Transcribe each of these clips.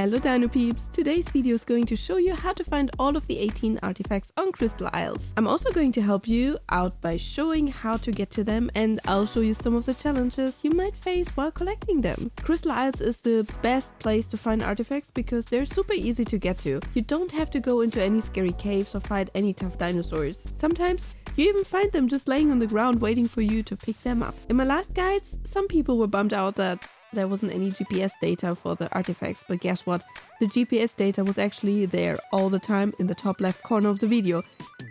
Hello Dino Peeps! Today's video is going to show you how to find all of the 18 artifacts on Crystal Isles. I'm also going to help you out by showing how to get to them, and I'll show you some of the challenges you might face while collecting them. Crystal Isles is the best place to find artifacts because they're super easy to get to. You don't have to go into any scary caves or fight any tough dinosaurs. Sometimes you even find them just laying on the ground waiting for you to pick them up. In my last guides, some people were bummed out that there wasn't any GPS data for the artifacts, but guess what? The GPS data was actually there all the time in the top left corner of the video.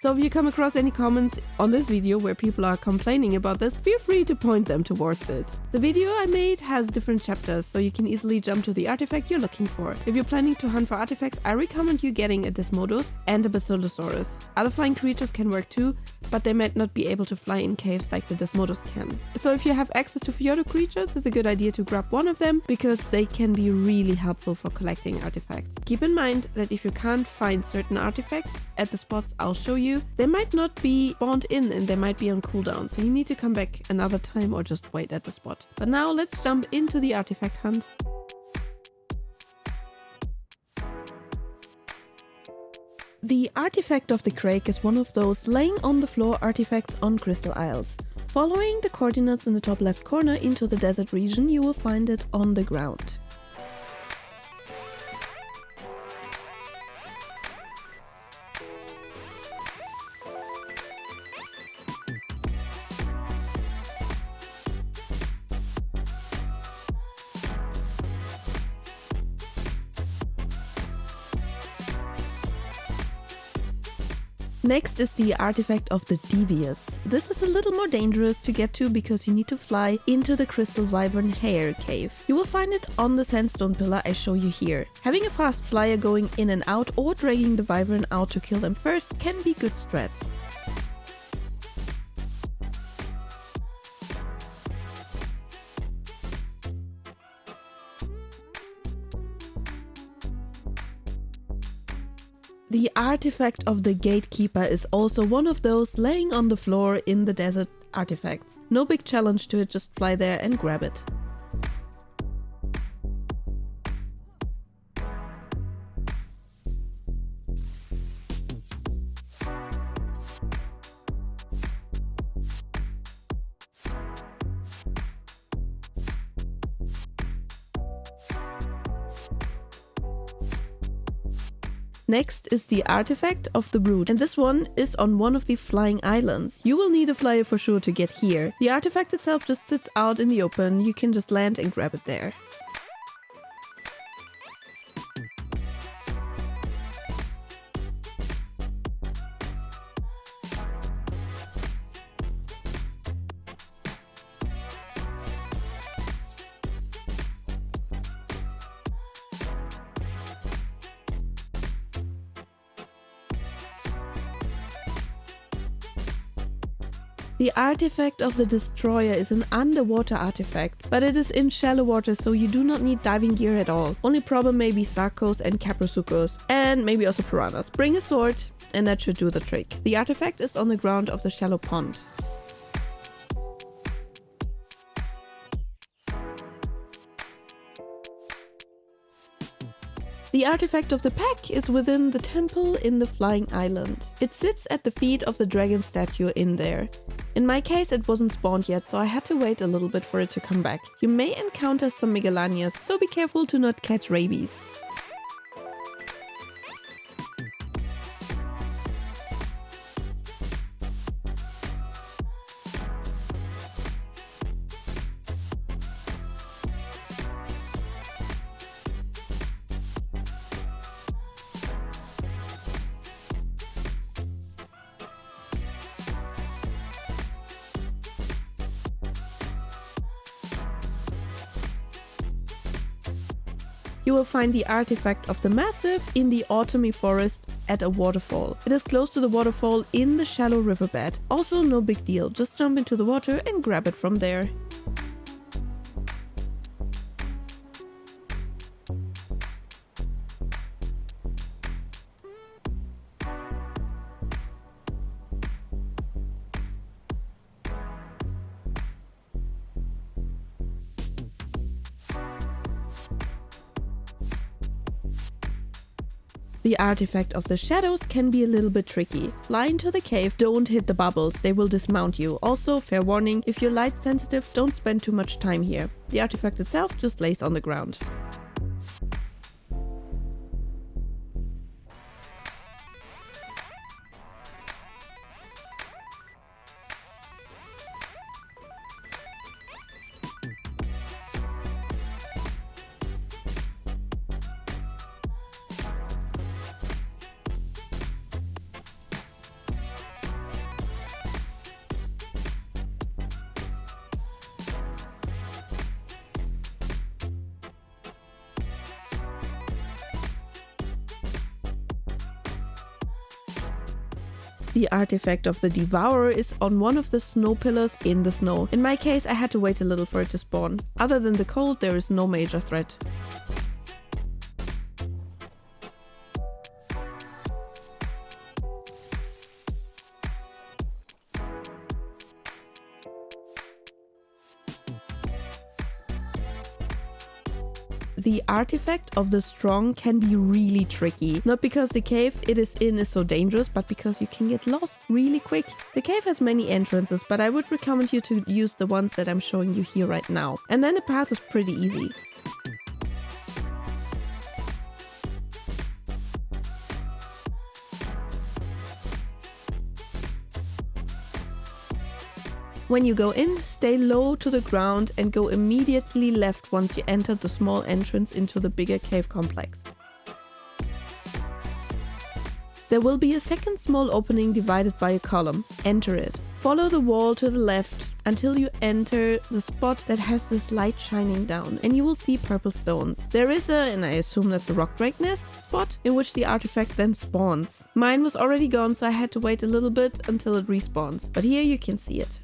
So if you come across any comments on this video where people are complaining about this, feel free to point them towards it. The video I made has different chapters, so you can easily jump to the artifact you're looking for. If you're planning to hunt for artifacts, I recommend you getting a Desmodus and a Basilosaurus. Other flying creatures can work too, but they might not be able to fly in caves like the Desmodus can. So if you have access to Fjordo creatures, it's a good idea to grab one of them because they can be really helpful for collecting artifacts. Keep in mind that if you can't find certain artifacts at the spots I'll show you, they might not be spawned in and they might be on cooldown, so you need to come back another time or just wait at the spot. But now let's jump into the artifact hunt. The artifact of the Crag is one of those laying on the floor artifacts on Crystal Isles. Following the coordinates in the top left corner into the desert region, you will find it on the ground. Next is the artifact of the Devious. This is a little more dangerous to get to because you need to fly into the Crystal Wyvern Hair cave. You will find it on the sandstone pillar I show you here. Having a fast flyer going in and out or dragging the Wyvern out to kill them first can be good strats. The artifact of the Gatekeeper is also one of those laying on the floor in the desert artifacts. No big challenge to it, just fly there and grab it. Next is the artifact of the Brood, and this one is on one of the flying islands. You will need a flyer for sure to get here. The artifact itself just sits out in the open, you can just land and grab it there. The artifact of the Destroyer is an underwater artifact, but it is in shallow water, so you do not need diving gear at all. Only problem may be Sarcos and Caprosuchos, and maybe also Piranhas. Bring a sword and that should do the trick. The artifact is on the ground of the shallow pond. The artifact of the pack is within the temple in the flying island. It sits at the feet of the dragon statue in there. In my case it wasn't spawned yet, so I had to wait a little bit for it to come back. You may encounter some Megalanias, so be careful to not catch rabies. You will find the artifact of the Massive in the autumny forest at a waterfall. It is close to the waterfall in the shallow riverbed. Also no big deal, just jump into the water and grab it from there. The artifact of the shadows can be a little bit tricky. Fly into the cave, don't hit the bubbles, they will dismount you. Also, fair warning, if you're light sensitive, don't spend too much time here. The artifact itself just lays on the ground. The artifact of the Devourer is on one of the snow pillars in the snow. In my case, I had to wait a little for it to spawn. Other than the cold, there is no major threat. The artifact of the Strong can be really tricky. Not because the cave it is in is so dangerous, but because you can get lost really quick. The cave has many entrances, but I would recommend you to use the ones that I'm showing you here right now. And then the path is pretty easy. When you go in, stay low to the ground and go immediately left once you enter the small entrance into the bigger cave complex. There will be a second small opening divided by a column. Enter it. Follow the wall to the left until you enter the spot that has this light shining down, and you will see purple stones. There is and I assume that's a rock drake nest spot, in which the artifact then spawns. Mine was already gone, so I had to wait a little bit until it respawns, but here you can see it.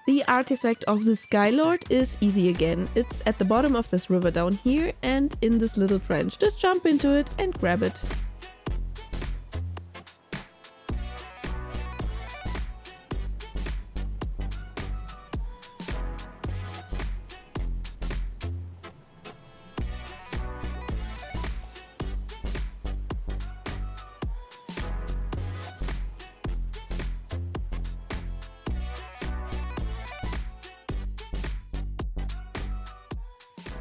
The artifact of the Skylord is easy again. It's at the bottom of this river down here and in this little trench. Just jump into it and grab it.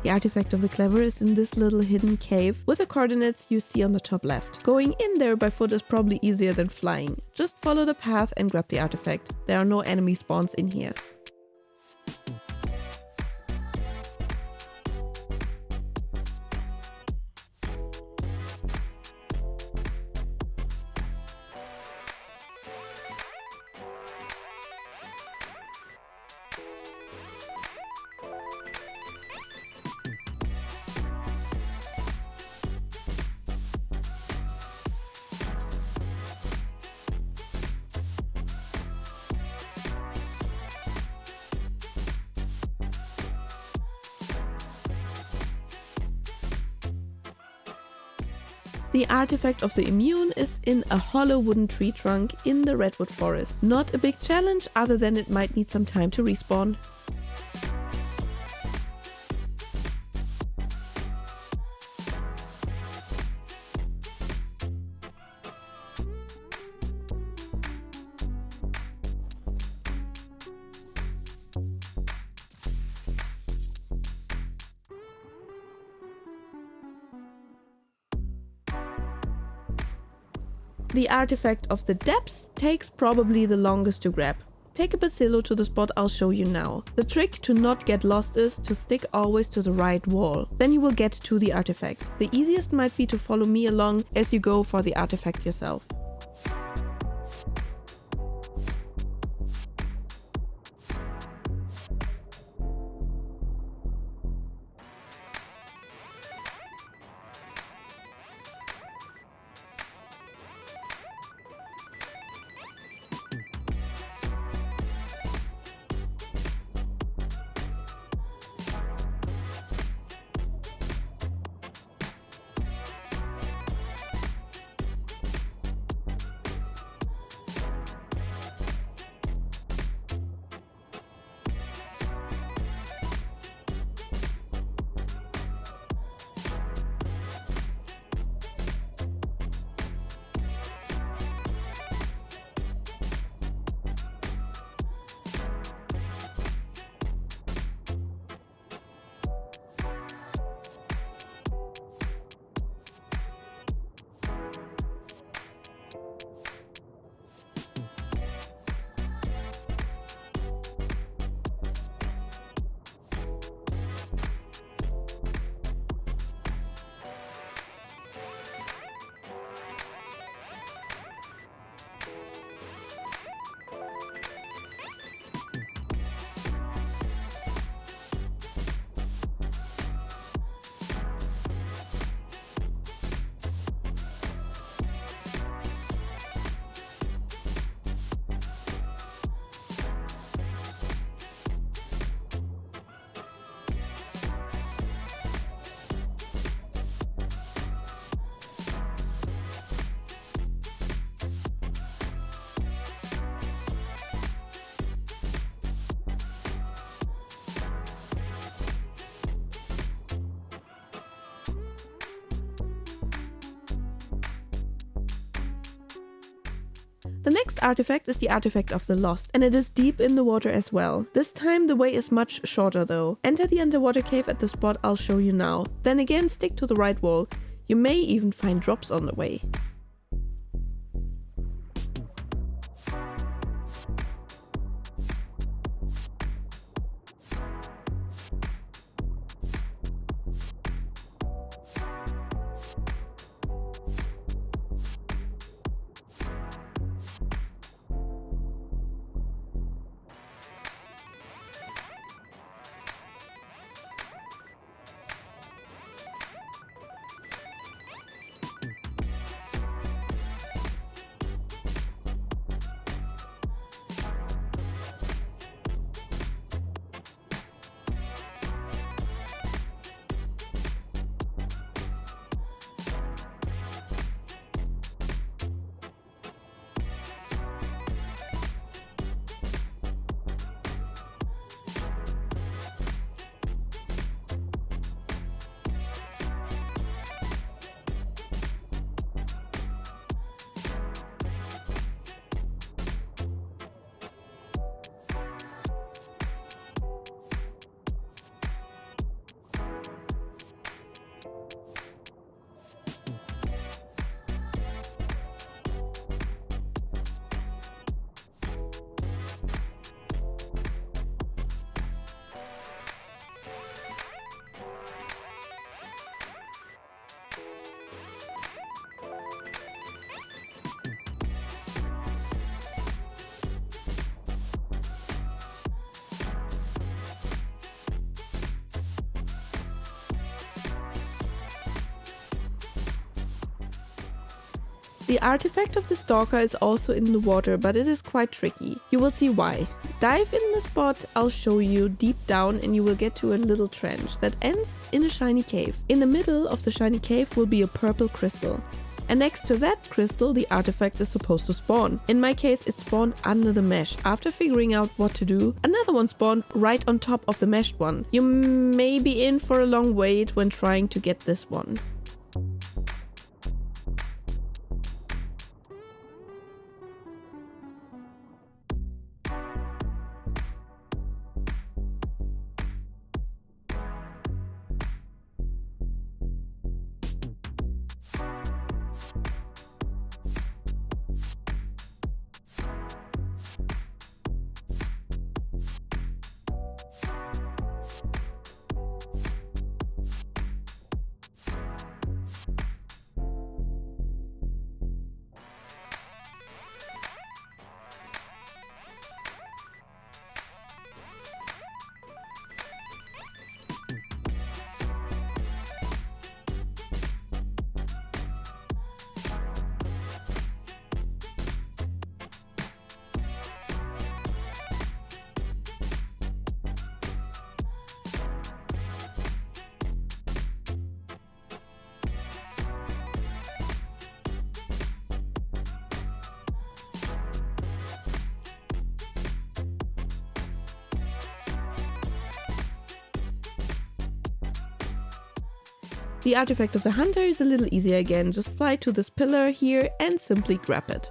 The artifact of the Clever is in this little hidden cave with the coordinates you see on the top left. Going in there by foot is probably easier than flying. Just follow the path and grab the artifact. There are no enemy spawns in here. The artifact of the Immune is in a hollow wooden tree trunk in the redwood forest. Not a big challenge, other than it might need some time to respawn. The artifact of the depths takes probably the longest to grab. Take a Bacillo to the spot I'll show you now. The trick to not get lost is to stick always to the right wall. Then you will get to the artifact. The easiest might be to follow me along as you go for the artifact yourself. The next artifact is the artifact of the lost, and it is deep in the water as well. This time the way is much shorter though. Enter the underwater cave at the spot I'll show you now. Then again stick to the right wall. You may even find drops on the way. The artifact of the Stalker is also in the water, but it is quite tricky. You will see why. Dive in the spot I'll show you deep down and you will get to a little trench that ends in a shiny cave. In the middle of the shiny cave will be a purple crystal. And next to that crystal the artifact is supposed to spawn. In my case it spawned under the mesh. After figuring out what to do, another one spawned right on top of the meshed one. You may be in for a long wait when trying to get this one. The artifact of the hunter is a little easier again, just fly to this pillar here and simply grab it.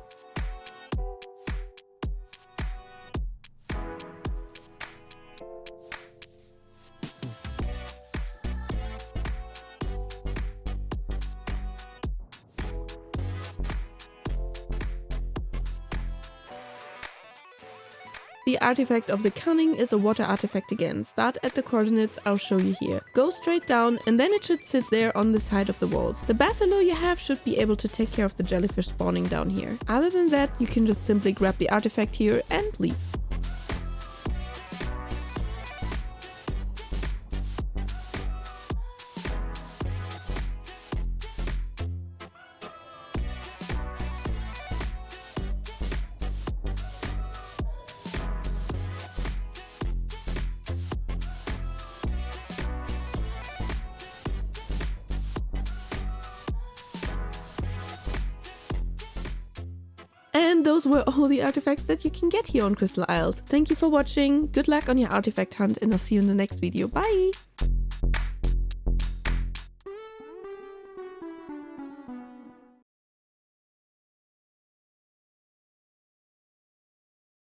The artifact of the Cunning is a water artifact again. Start at the coordinates I'll show you here. Go straight down and then it should sit there on the side of the walls. The Basilo you have should be able to take care of the jellyfish spawning down here. Other than that, you can just simply grab the artifact here and leave. And those were all the artifacts that you can get here on Crystal Isles. Thank you for watching, good luck on your artifact hunt, and I'll see you in the next video. Bye!